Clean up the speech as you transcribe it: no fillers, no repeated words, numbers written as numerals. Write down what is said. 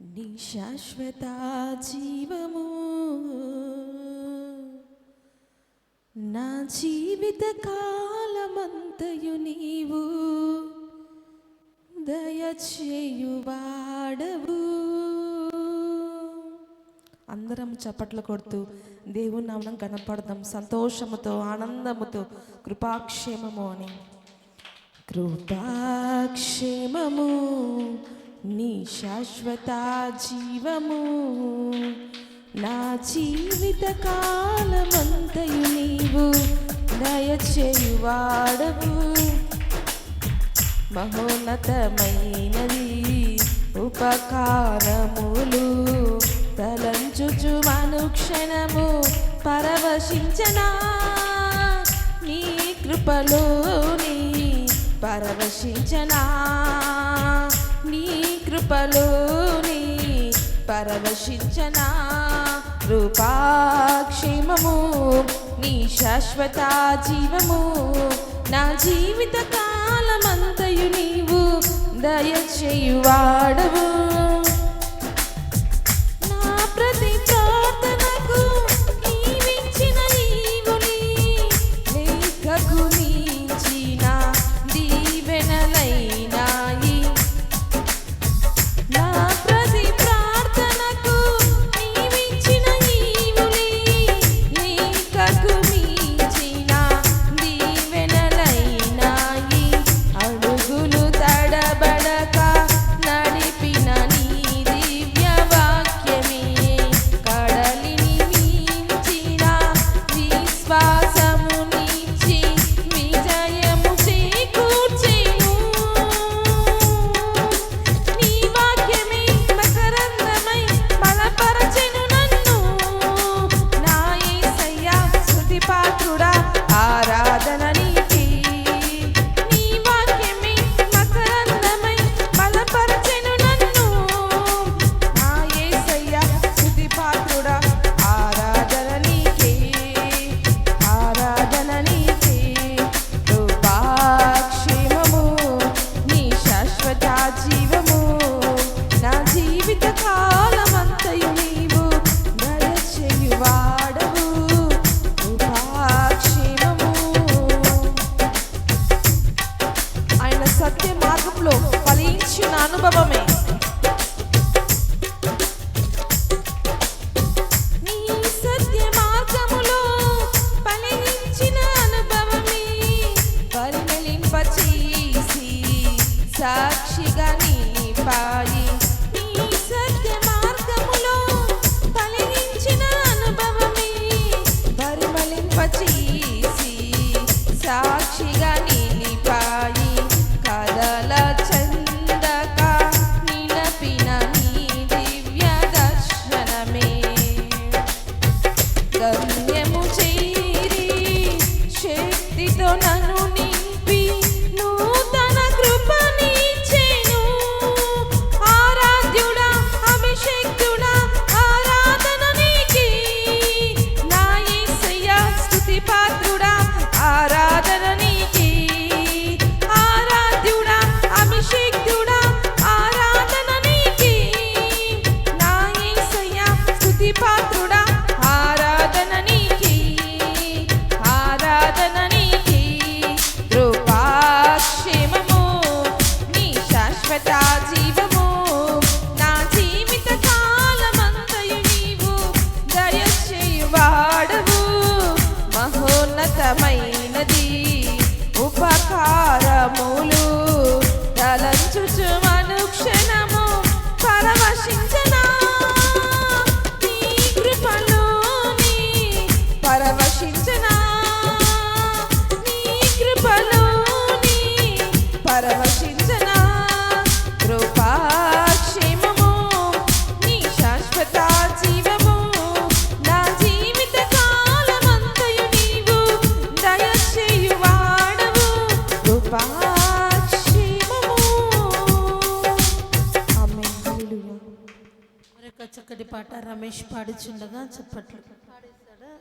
నీ శాశ్వత జీవము నా జీవిత కాలమంతయు నీవు దయచేయువాడవు. అందరం చప్పట్లు కొడుతూ దేవుని నామం కనపడదాం సంతోషముతో ఆనందముతో. కృపాక్షేమము అని. కృపాక్షేమము నీ శాశ్వత జీవము నా జీవిత కాలమంతయు నీవు దయచేయువాడవు. మహోన్నతమైనది ఉపకారములు తలంచుచు అనుక్షణము పరవశించనా నీ కృపలోని పరవశించనా నీ కృపలోని పరవశించనా. రూపాక్షేమము నీ శాశ్వత జీవము నా జీవిత కాలమంతయు నీవు దయచేయువాడవు. నా ప్రతి ప్రార్థనకు నీవిచ్చిన ఈవుని లేఖకు మించిన దీవెనలైనాయి. నా ప్రతి ప్రార్థనకు నీవిచ్చిన ఈవుని లేఖకు మించిన దీవెనలైనాయి. అడుగులు తడబడక నడిపిన నీ దివ్య వాక్యమే కడలిని మించిన విశ్వాసమునిచ్చి విజయము చేకూర్చెను. నీ వాక్యమే మకరందమై బలపరచెను నన్ను. నా యేసయ్యా స్తుతి పాత్రుడా ఆరాధన నీకే. నీ వాక్యమే మకరందమై బలపరచెను నన్ను. నా యేసయ్యా స్తుతి పాత్రుడా ఆరాధన నీకే ఆరాధన నీకే. రూపాక్షేమము నీ శాశ్వత జీవము నా జీవిత కాలమంతయు నీవు దయచేయువాడవు. రూపాక్షేమము ఆయన సత్య మార్గంలో ఫలించిన అనుభవమే. నీ సత్య మార్గములో ఫలించిన అనుభవమే పరిమళింపచేసి సాక్షిగా నిలిపాయి. నీ సత్య మార్గములో ఫలించిన అనుభవమే పరిమళింపచేసి సాక్షిగా నిలిపాయి. కదల చందక నిలపిన నీ దివ్య దర్శనమే గమ్యము చేరి శక్తితో నన్ను నింపి నూతన కృపనిచ్చెను. ఆరాధ్యుడా అభిషేక్తుడా ఆరాధన నీకే. నా యేసయ్యా స్తుతి పాత్రుడా ఆరాధన నీకే. ఆరాధ్యుడా అభిషేక్తుడా ఆరాధన నీకే. నా యేసయ్యా స్తుతి పాత్రుడా ఆరాధన నీకే ఆరాధన నీకే. కృపాక్షేమము నీ శాశ్వత జీవము నా జీవిత కాలమంతయు నీవు దయచేయువాడవు. మహోన్నతమైనది ఉపకారములు తలంచుచు అనుక్షణము పరవశించనా నీ కృపలోని పరవశించనా నీ కృపలోని పరవశించనా. కృపాక్షేమము నీ శాశ్వత జీవము నా జీవిత కాలమంతయు నీవు దయచేయువాడవు. కృపాక్షేమము. ఆమేన్. హల్లెలూయా. మరొక చక్కటి పాట రమేష్ పాడుచుండగా చప్పట్లు. పాడేస్తాడా?